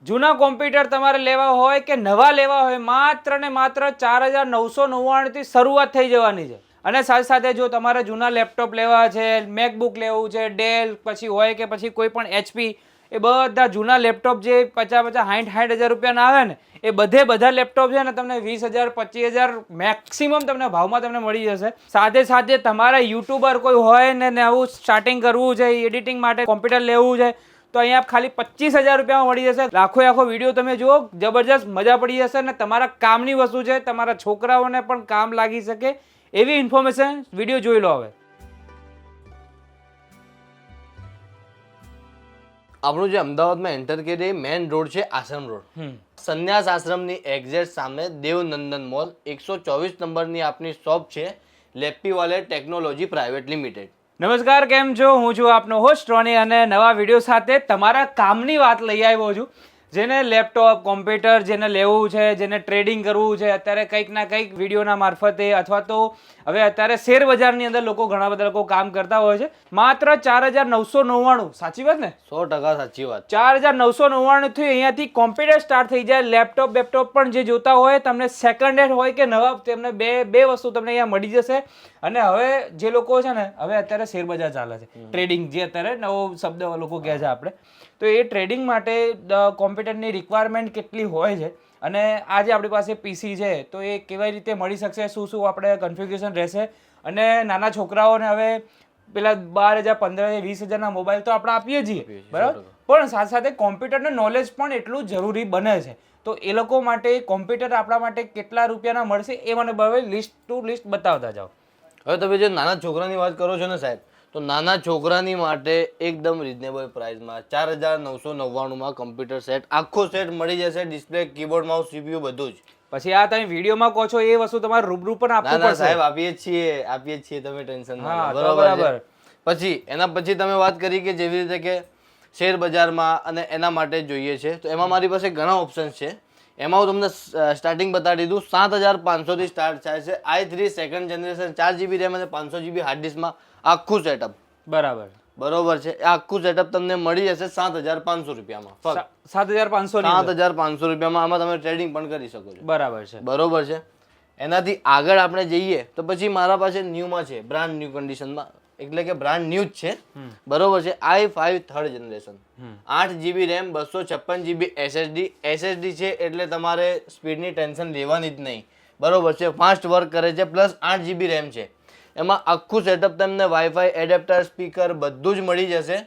જૂના કોમ્પ્યુટર તમારે લેવા હોય કે નવા લેવા હોય માત્ર ને માત્ર 4999 થી શરૂઆત થઈ જવાની છે. અને સાથે સાથે જો તમારે જૂના લેપટોપ લેવા છે, મેકબુક લેવું છે, ડેલ પછી હોય કે પછી કોઈ પણ HP, એ બધા જૂના લેપટોપ જે 50-60 રૂપિયાના આવે ને એ બધા લેપટોપ છે ને તમને 20,000 25,000 મેક્સિમમ તમને ભાવમાં તમને મળી જશે. સાથે સાથે તમારા યુટ્યુબર કોઈ હોય ને નવું સ્ટાર્ટિંગ કરવું છે, એડિટિંગ માટે કોમ્પ્યુટર લેવું છે તો અહીંયા ખાલી 25,000 રૂપિયામાં મળી જશે. આખો વિડીયો તમે જુઓ, જબરજસ્ત મજા પડી જશે ને તમારા કામની વસ્તુ છે, તમારા છોકરાઓને પણ કામ લાગી શકે એવી ઇન્ફોર્મેશન વિડીયો જોઈ લો. હવે આપણું જે અમદાવાદમાં એન્ટર કરીએ મેન રોડ છે આશ્રમ રોડ, સંન્યાસ આશ્રમની એક્ઝેક્ટ સામે દેવનંદન મોલ 124 નંબરની આપની શોપ છે લેપ્પીવાલે ટેકનોલોજી પ્રાઇવેટ લિમિટેડ. નમસ્કાર, કેમ છો? હું છું આપનો હોસ્ટ રોની અને નવા વિડીયો સાથે તમારા કામની વાત લઈ આવ્યો છું. જેને લેપટોપ, કોમ્પ્યુટર જેને લેવું છે, જેને ટ્રેડિંગ કરવું છે, અત્યારે કંઈક ના કંઈક વિડીયોના મારફતે અથવા તો હવે અત્યારે શેર બજારની અંદર ઘણા બધા લોકો કામ કરતા હોય છે. માત્ર 4,999, સાચી વાત ને? 100% સાચી વાત. 4,999 થી અહીંયાથી કોમ્પ્યુટર સ્ટાર્ટ થઈ જાય. લેપટોપ પણ જે જોતા હોય તમને સેકન્ડ હેન્ડ હોય કે નવા, તમને બે વસ્તુ તમને અહીંયા મળી જશે. અને હવે જે લોકો છે ને, હવે અત્યારે શેર બજાર ચાલે છે, ટ્રેડિંગ, જે અત્યારે નવો શબ્દ લોકો કહે છે આપણે, તો એ ટ્રેડિંગ માટે કોમ્પ્યુટરની રિક્વાયરમેન્ટ કેટલી હોય છે અને આજે આપણી પાસે પીસી છે તો એ કેવી રીતે મળી શકશે, શું આપણે કન્ફિગ્યુરેશન રહેશે. અને નાના છોકરાઓને હવે પેલા 12,000 15,000 20,000 ના મોબાઈલ તો આપણે આપીએ છીએ, બરાબર, પણ સાથે સાથે કોમ્પ્યુટરનું નોલેજ પણ એટલું જરૂરી બને છે. તો એ લોકો માટે કોમ્પ્યુટર આપણા માટે કેટલા રૂપિયાના મળશે એ મને હવે લિસ્ટ ટુ લિસ્ટ બતાવતા જાઓ. હવે તમે જે નાના છોકરાની વાત કરો છો ને સાહેબ, તો નાના છોકરાની માટે એકદમ રિઝનેબલ પ્રાઇસમાં 4,999માં કમ્પ્યુટર સેટ, આખો સેટ મળી જશે. ડિસ્પ્લે, કીબોર્ડ, માઉસ, CPU બધું જ. પછી આ તમે વિડીયોમાં કહો છો એ વસ્તુ તમારે રૂબરૂ પણ આપવું પડશે. સાહેબ આપીએ છીએ, તમે ટેન્શન ના લો. બરાબર. પછી એના પછી તમે વાત કરી કે જેવી રીતે કે શેર બજારમાં અને એના માટે જોઈએ છે, તો એમાં મારી પાસે ઘણા ઓપ્શન્સ છે. એમાં હું તમને સ્ટાર્ટિંગ બતાવી દીધું. 7,500 થી સ્ટાર્ટ થાય છે. i3 second generation, 4GB RAM અને 500GB હાર્ડ ડિસ્કમાં આખું સેટઅપ. બરોબર છે. આ આખું સેટઅપ તમને મળી જશે 7,500 રૂપિયામાં. 7,500 રૂપિયામાં. આમાં તમે ટ્રેડિંગ પણ કરી શકો છો. બરોબર છે. એનાથી આગળ આપણે જઈએ તો પછી મારા પાસે ન્યૂમાં છે, બ્રાન્ડ ન્યૂ કન્ડિશનમાં, એટલે કે બ્રાન્ડ ન્યૂ જ છે. બરોબર છે. i5 third generation, 8GB RAM, 256GB SSD છે, એટલે તમારે સ્પીડની ટેન્શન લેવાની જ નહીં. બરોબર છે. ફાસ્ટ વર્ક કરે છે, પ્લસ 8GB રેમ છે. એમાં આખું સેટઅપ તમને વાઈફાઈ, એડેપ્ટર, સ્પીકર બધું જ મળી જશે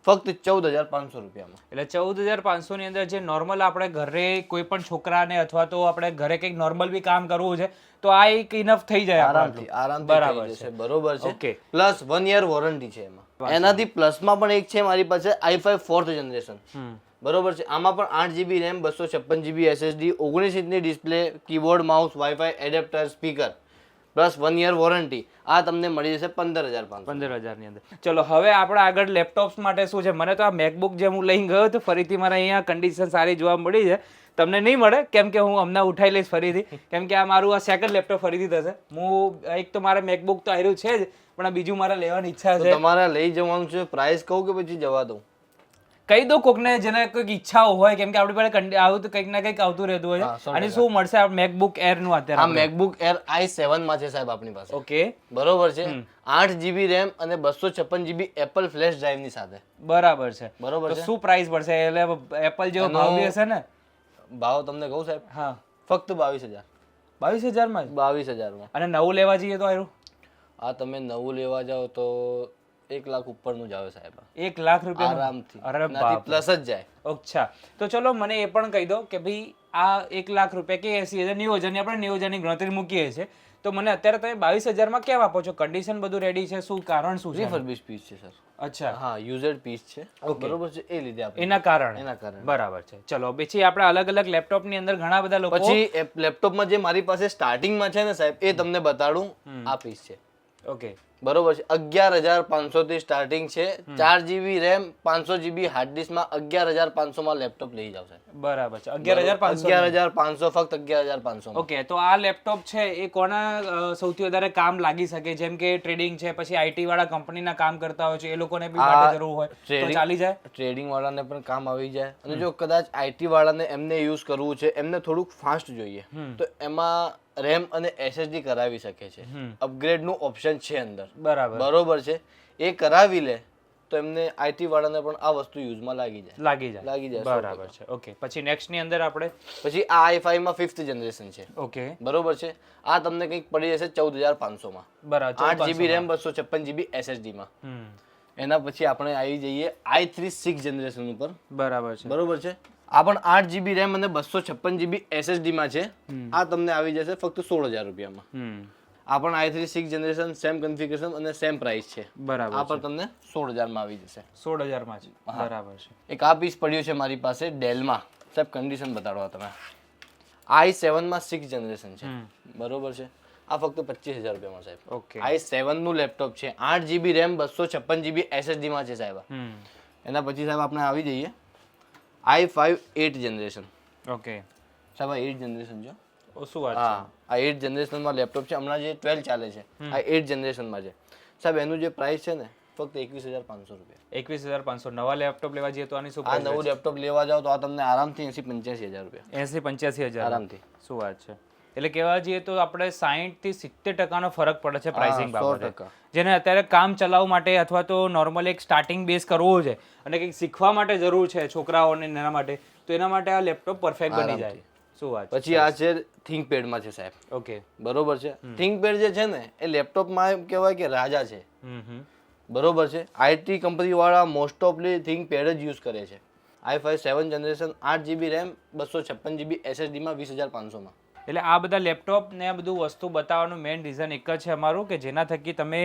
ફક્ત 14,500 રૂપિયામાં. એટલે 14,500 ની અંદર જે નોર્મલ આપણે ઘરે કોઈ પણ છોકરાને અથવા તો આપણે ઘરે કંઈક નોર્મલ બી કામ કરવું છે તો આ એક ઇનફ થઈ જાય આરામથી. બરાબર છે. બરોબર છે. પ્લસ 1 યર વોરંટી છે એમાં. એનાથી પ્લસમાં પણ એક છે મારી પાસે i5 4th જનરેશન. બરોબર છે. આમાં પણ 8GB રેમ, 256GB SSD, 19 ઇંચની display, keyboard, mouse, WiFi, adapter, speaker plus 1 year warranty. આ તમને મળી જશે 15,500 ની અંદર. ચલો હવે આપણે આગળ લેપટોપ્સ માટે શું છે, મને તો આ મેકબુક જે હું લઈને ગયો તો ફરીથી મારે અહીંયા કન્ડિશન સારી જોવા મળી છે. તમને નહીં મળે કેમ કે હું હમણાં ઉઠાઈ લઈશ ફરીથી, કેમ કે આ મારું આ સેકન્ડ લેપટોપ ફરીથી થશે. હું એક તો મારે મેકબુક તો આવ્યું છે જ, પણ આ બીજું મારે લેવાની ઈચ્છા છે. તમારે લઈ જવાનું છે. પ્રાઇસ કહું કે પછી જવા દઉં? કહી દો કોકને જેને કોઈક ઈચ્છાઓ હોય, કેમ કે આપણી પાસે આવું તો કંઈક ના કંઈક આવતું રહેતું હોય. અને શું મળશે આ મેકબુક એર નું અત્યારે? આ મેકબુક એર i7 માં છે સાહેબ આપણી પાસે. ઓકે, બરોબર છે. 8GB રેમ અને 256GB એપલ ફ્લેશ ડ્રાઈવ ની સાથે. બરાબર છે. બરોબર છે. શું પ્રાઇસ પડશે? એટલે એપલ જેવો ભાવ બી હશે ને? ભાવ તમને કહું સાહેબ? હા, ફક્ત 22,000. 22,000 માં? 22,000 માં. અને નવું લેવા જઈએ તો આયરું? આ તમે નવું લેવા જાઓ તો 1 લાખ ઉપરનું જ આવે સાહેબ. 1 લાખ રૂપિયા આરામથી. અરે બાપ, પ્લસ જ જાય. અચ્છા, તો ચલો મને એ પણ કહી દો કે ભાઈ આ 1 લાખ રૂપિયા કે 80,000 90,000 ની આપણે 90,000 ની ગણતરી મૂકીએ છીએ, તો મને અત્યારે તમે 22,000 માં કેમ આપો છો? કન્ડિશન બધું રેડી છે? શું કારણ શું છે? રિફર્બિશ પીસ છે સર. અચ્છા, હા, યુઝડ પીસ છે. બરોબર છે. એ લીધે આપણે એના કારણે. બરાબર છે. ચલો પછી આપણે અલગ અલગ લેપટોપ ની અંદર ઘણા બધા લોકો, પછી લેપટોપમાં જે મારી પાસે સ્ટાર્ટિંગમાં છે ને સાહેબ, એ તમને બતાડું. આ પીસ છે. ઓકે, બરોબર છે. 11,500 થી સ્ટાર્ટિંગ છે. 4 GB RAM, 500 GB hard disk માં 11,500 માં લેપટોપ લઈ જાવ સાહેબ. બરાબર છે. 11,500. 11,500, ફક્ત 11,500. ઓકે, તો આ લેપટોપ છે એ કોના સૌથી વધારે કામ લાગી શકે? જેમ કે ટ્રેડિંગ છે, પછી આઈટી વાળા કંપનીના કામ કરતા હોય છે, એ લોકોને બી માટે જરૂર હોય તો ચાલી જાય? ટ્રેડિંગ વાળાને પણ કામ આવી જાય. અને જો કદાચ આઈટી વાળાને એમને યુઝ કરવું છે, એમને થોડુંક ફાસ્ટ જોઈએ, તો એમાં રેમ અને SSD કરાવી શકે છે. અપગ્રેડ નું ઓપ્શન છે અંદર. બરોબર છે. એ કરાવી લે તો એમને આઈટી વાળાને પણ આ વસ્તુ યુઝમાં લાગી જાય. બરાબર છે. ઓકે, પછી નેક્સ્ટ ની અંદર આપણે પછી આ i5 માં 5th જનરેશન છે. ઓકે, બરોબર છે. આ તમને કંઈક પડી જશે 14,500 માં. બરાબર. 8 GB રેમ, 256 GB SSD માં. એના પછી આપણે આવી જઈએ i3 6th જનરેશન ઉપર. બરાબર છે. બરોબર છે. આ પણ 8 GB રેમ અને 256 GB SSD માં છે. આ તમને આવી જશે ફક્ત 16,000 રૂપિયામાં. આ પણ i3 6th generation, same configuration અને સેમ પ્રાઇસ છે. બરાબર. આ પણ તમને 16,000 માં આવી જશે. 16,000 માં છે. બરાબર છે. એક આ પીસ પડ્યો છે મારી પાસે ડેલ માં. સાહેબ કન્ડિશન બતાડો તમે. i7 માં 6th જનરેશન છે. બરોબર છે. આ ફક્ત 25,000 રૂપિયામાં સાહેબ. ઓકે, i7 નું લેપટોપ છે. 8 GB રેમ, 256 GB SSD માં છે સાહેબ. એના પછી સાહેબ આપણે આવી જઈએ i5 8th જનરેશન. ઓકે સાહેબ, આ 8th જનરેશન છે. શું વાત હા, આ 8th જનરેશન માં લેપટોપ છે. હમણાં જે 12 ચાલે છે, આ 8th જનરેશન માં છે સાહેબ. એનું જે પ્રાઇસ છે ને ફક્ત 21,500 રૂપિયા. 21,500. નવા લેપટોપ લેવા જઈએ તો આની શું આ નવું લેપટોપ લેવા જાવ તો આ તમને આરામથી 80-85,000 રૂપિયા. 80-85,000 આરામથી. શું વાત છે. એટલે કહેવા જઈએ તો આપણે 60 થી 70% ફરક પડે છે પ્રાઇસિંગ બાબતે. જેને અત્યારે કામ ચલાવવા માટે અથવા તો નોર્મલી એક સ્ટાર્ટિંગ બેઝ કરવો છે અને કંઈક શીખવા માટે જરૂર છે છોકરાઓને એના માટે, તો એના માટે આ લેપટોપ પરફેક્ટ બની જાય. શું વાત. પછી આ છે ThinkPad માં છે સાહેબ. ઓકે, બરોબર છે. ThinkPad જે છે ને એ લેપટોપમાં એમ કહેવાય કે રાજા છે. બરોબર છે. આઈટી કંપની વાળા મોસ્ટ ઓફલી ThinkPad જ યુઝ કરે છે. i5 7th generation, 8 GB RAM, 256 GB SSD માં 20,500 માં. એટલે આ બધા લેપટોપ ને આ બધું વસ્તુ બતાવવાનું મેઇન રીઝન એક જ છે અમારું, કે જેના થકી તમે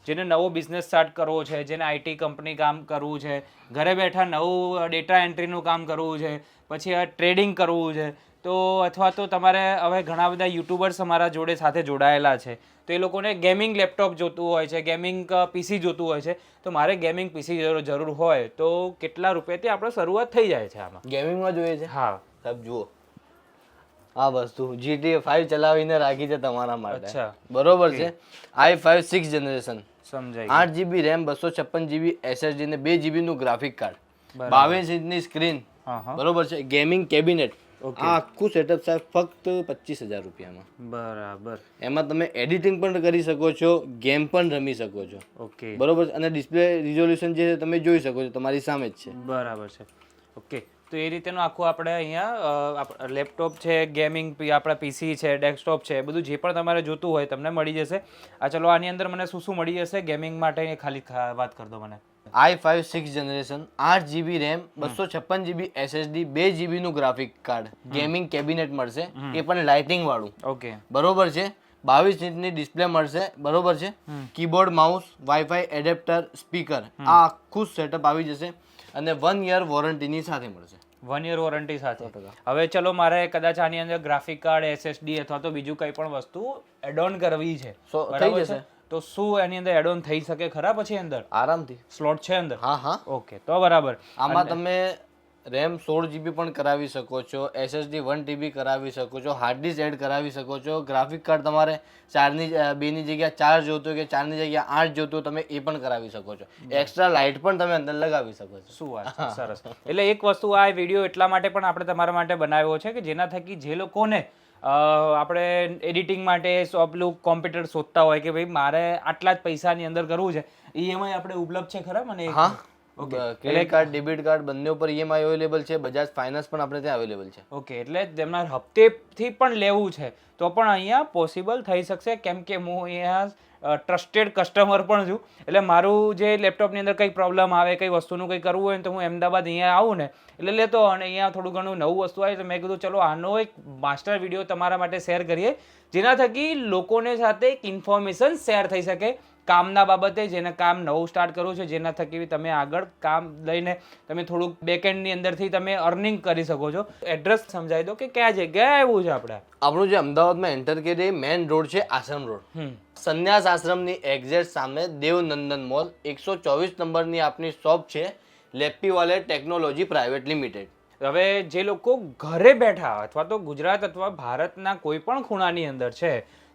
જેને નવો બિઝનેસ સ્ટાર્ટ કરવો છે, જેને આઈટી કંપની કામ કરવું છે, ઘરે બેઠા નવું ડેટા એન્ટ્રીનું કામ કરવું છે, પછી આ ટ્રેડિંગ કરવું છે, તો અથવા તો તમારે હવે ઘણા બધા યુટ્યુબર્સ અમારા જોડે સાથે જોડાયેલા છે, તો એ લોકોને ગેમિંગ લેપટોપ જોતું હોય છે, ગેમિંગ પીસી જોતું હોય છે, તો મારે ગેમિંગ પીસી જરૂર હોય તો કેટલા રૂપિયાથી આપણે શરૂઆત થઈ જાય છે આમાં? ગેમિંગમાં જોઈએ છે? હા સાહેબ જુઓ, આ વસ્તુ GTA 5 ચલાવીને રાખી છે તમારા માટે. અચ્છા, બરોબર છે. i5 6th જનરેશન, સમજાય. 8 GB રેમ, 256 GB SSD ને 2 GB નું ગ્રાફિક કાર્ડ, 22 ઇંચની સ્ક્રીન. બરોબર છે. Gaming cabinet. આ આખું સેટઅપ સાહેબ ફક્ત 25,000 રૂપિયામાં. બરાબર. એમાં તમે એડિટિંગ પણ કરી શકો છો, ગેમ પણ રમી શકો છો. ઓકે, બરોબર છે. અને ડિસ્પ્લે રિઝોલ્યુશન જે તમે જોઈ શકો છો, તમારી સામે જ છે. બરાબર છે. ઓકે, તો એ રીતેનું આખું આપણે અહીંયા લેપટોપ છે, ગેમિંગ આપણા પીસી છે, ડેસ્કટોપ છે, બધું જે પણ તમારે જોતું હોય તમને મળી જશે. આ ચલો આની અંદર મને શું શું મળી જશે ગેમિંગ માટે એ ખાલી વાત કરી દો મને. i5 6th generation, 8 GB RAM, 256 GB SSD, 2 GB નું ગ્રાફિક કાર્ડ, ગેમિંગ કેબિનેટ મળશે, એ પણ લાઇટિંગ વાળું. ઓકે, બરોબર છે. 22 ઇંચની ડિસ્પ્લે મળશે. બરોબર છે. Keyboard, mouse, WiFi adapter, speaker, આ આખું સેટઅપ આવી જશે અને 1 year વોરંટીની સાથે મળશે. 1 year વોરંટી સાથે. હવે ચલો મારે કદાચ આની અંદર ગ્રાફિક કાર્ડ, SSD અથવા તો બીજું કંઈ પણ વસ્તુ એડ ઓન કરવી છે, થઈ જશે. તો શું એની અંદર એડ ઓન થઈ શકે ખરા? પછી અંદર આરામથી સ્લોટ છે અંદર? હા હા. ઓકે, તો બરાબર. આમાં તમે રેમ 16 GB પણ કરાવી શકો છો, SSD 1 TB કરાવી શકો છો, હાર્ડ ડિસ્ક એડ કરાવી શકો છો. ગ્રાફિક કાર્ડ તમારે 2 ની જગ્યા 4 જોતું કે 4 ની જગ્યા 8 જોતું, તમે એ પણ કરાવી શકો છો. એક્સ્ટ્રા લાઇટ પણ તમે અંદર લગાવી શકો છો. શું વાત છે, સરસ. એટલે એક વસ્તુ આ વિડીયો એટલા માટે પણ આપણે તમારા માટે બનાવ્યો છે કે જેના થકી જે લોકોને આપણે એડિટિંગ માટે પેલું કોમ્પ્યુટર શોધતા હોય કે ભાઈ મારે આટલા જ પૈસાની અંદર કરવું છે, EMI આપણે ઉપલબ્ધ છે ખરા? મને હા, ક્રેડિટ કાર્ડ, ડેબિટ કાર્ડ બંને ઉપર EMI અવેલેબલ છે. બજાજ ફાઇનાન્સ પણ આપણે ત્યાં અવેલેબલ છે. ઓકે, એટલે તેમના હપ્તેથી પણ લેવું છે તો પણ અહીંયા પોસિબલ થઈ શકશે, કેમ કે હું અહીંયા ટ્રસ્ટેડ કસ્ટમર પણ છું. એટલે મારું જે લેપટોપની અંદર કંઈ પ્રોબ્લેમ આવે, કંઈ વસ્તુનું કંઈ કરવું હોય ને તો હું અમદાવાદ અહીંયા આવું ને એટલે લેતો, અને અહીંયા થોડું ઘણું નવું વસ્તુ આવે તો મેં કીધું ચલો આનો એક માસ્ટર વિડીયો તમારા માટે શેર કરીએ, જેના થકી લોકોને સાથે એક ઇન્ફોર્મેશન શેર થઈ શકે કામના બાબતે જેને કામ નવું સ્ટાર્ટ કરવું છે, જેના થકી તમે આગળ કામ લઈને તમે થોડુંક બેકએન્ડની અંદરથી તમે અર્નિંગ કરી શકો છો. એડ્રેસ સમજાવી દો કે કયા જગ્યાએ આવ્યું છે આપણે. આપણું જે અમદાવાદમાં એન્ટર કરીએ મેઇન રોડ છે આશ્રમ રોડ. સંન્યાસ આશ્રમની એક્ઝેક્ટ સામે દેવનંદન મોલ 124 નંબરની આપની શોપ છે, લેપ્પી વાલે ટેકનોલોજી પ્રાઇવેટ લિમિટેડ. હવે જે લોકો ઘરે બેઠા અથવા તો ગુજરાત અથવા ભારતના કોઈ પણ ખૂણાની અંદર છે,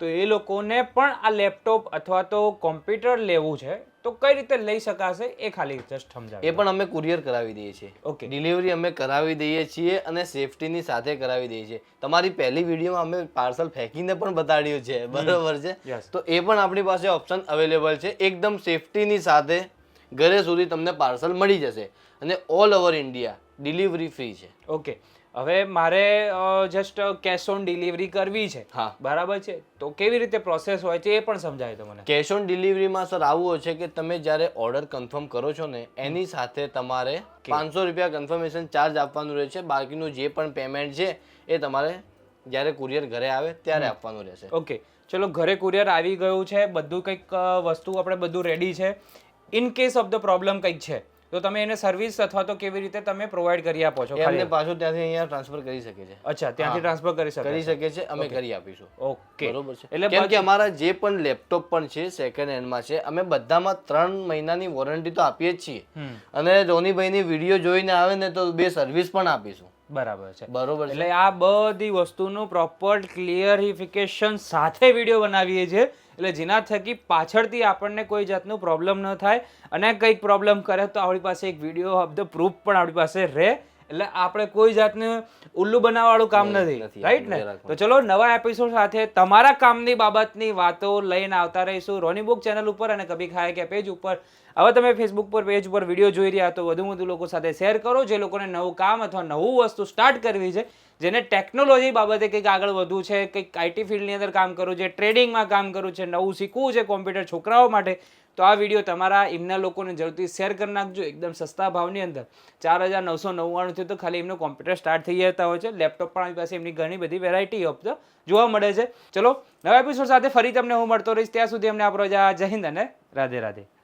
તો એ લોકોને પણ આ લેપટોપ અથવા તો કોમ્પ્યુટર લેવું છે તો કઈ રીતે લઈ શકાશે એ ખાલી જસ્ટ સમજાવો. એ પણ અમે કુરિયર કરાવી દઈએ છીએ. ઓકે, ડિલિવરી અમે કરાવી દઈએ છીએ અને સેફટીની સાથે કરાવી દઈએ છીએ. તમારી પહેલી વિડીયોમાં અમે પાર્સલ ફેંકીને પણ બતાડ્યું છે, બરોબર છે. તો એ પણ આપણી પાસે ઓપ્શન અવેલેબલ છે. એકદમ સેફટીની સાથે ઘરે સુધી તમને પાર્સલ મળી જશે અને all over India delivery free છે. ઓકે, હવે મારે જસ્ટ કેશ ઓન ડિલિવરી કરવી છે, હા બરાબર છે, તો કેવી રીતે પ્રોસેસ હોય છે એ પણ સમજાય તો મને. કેશ ઓન ડિલિવરીમાં સર આવું હોય છે કે તમે જ્યારે ઓર્ડર કન્ફર્મ કરો છો ને એની સાથે તમારે 500 રૂપિયા કન્ફર્મેશન ચાર્જ આપવાનું રહે છે. બાકીનું જે પણ પેમેન્ટ છે એ તમારે જ્યારે કુરિયર ઘરે આવે ત્યારે આપવાનું રહેશે. ઓકે, ચલો ઘરે કુરિયર આવી ગયું છે, બધું કંઈક વસ્તુ આપણે બધું રેડી છે. In case of the problem કંઈક છે તો તમે એને સર્વિસ અથવા તો કેવી રીતે તમે પ્રોવાઈડ કરી આપો છો? એમને પાછું ત્યાંથી અહીંયા ટ્રાન્સફર કરી શકે છે. અચ્છા, ત્યાંથી ટ્રાન્સફર કરી શકે છે, અમે કરી આપીશું. ઓકે, બરોબર છે. એટલે કેમ કે અમારા જે પણ લેપટોપ પણ છે સેકન્ડ હેન્ડમાં છે, અમે બધામાં 3 મહિનાની વોરંટી તો આપીએ જ છીએ અને રોનીભાઈની વિડીયો જોઈને આવે ને તો 2 સર્વિસ પણ આપીશું. બરાબર છે, બરોબર છે. એટલે આ બધી વસ્તુનું પ્રોપર ક્લિયરિફિકેશન સાથે વિડીયો બનાવીએ છીએ, એટલે જેના થકી પાછળથી આપણને કોઈ જાતનું પ્રોબ્લેમ ન થાય અને કંઈક પ્રોબ્લેમ કરે તો આપણી પાસે એક વિડીયો ઓફ ધ પ્રૂફ પણ આપણી પાસે રહે. એટલે આપણે કોઈ જાતનું ઉલ્લુ બનાવવાળું કામ નથી, રાઈટ ને? તો ચલો નવા એપિસોડ સાથે તમારા કામની બાબતની વાતો લઈને આવતા રહીશું રોની બુક ચેનલ ઉપર અને કભી ખાય કે પેજ ઉપર. હવે તમે ફેસબુક પર પેજ ઉપર વિડીયો જોઈ રહ્યા તો વધુ લોકો સાથે શેર કરો, જે લોકોને નવું કામ અથવા નવું વસ્તુ સ્ટાર્ટ કરવી છે, જેને ટેકનોલોજી બાબતે કંઈક આગળ વધવું છે, કંઈક આઈટી ફિલ્ડની અંદર કામ કરવું છે, ટ્રેડિંગમાં કામ કરવું છે, નવું શીખવું છે કોમ્પ્યુટર છોકરાઓ માટે, તો આ વિડીયો તમારા એમના લોકોને જરૂરથી શેર કરી નાખજો. એકદમ સસ્તા ભાવની અંદર 4999 થી તો ખાલી એમનો કોમ્પ્યુટર સ્ટાર્ટ થઈ જતા હોય છે. લેપટોપ પણ આપણી પાસે એમની ઘણી બધી વેરાયટી ઓફ જોવા મળે છે. ચલો નવા એપિસોડ સાથે ફરી તમને હું મળતો રહીશ. ત્યાં સુધી અમને આપો જય હિન્દ અને રાધે રાધે.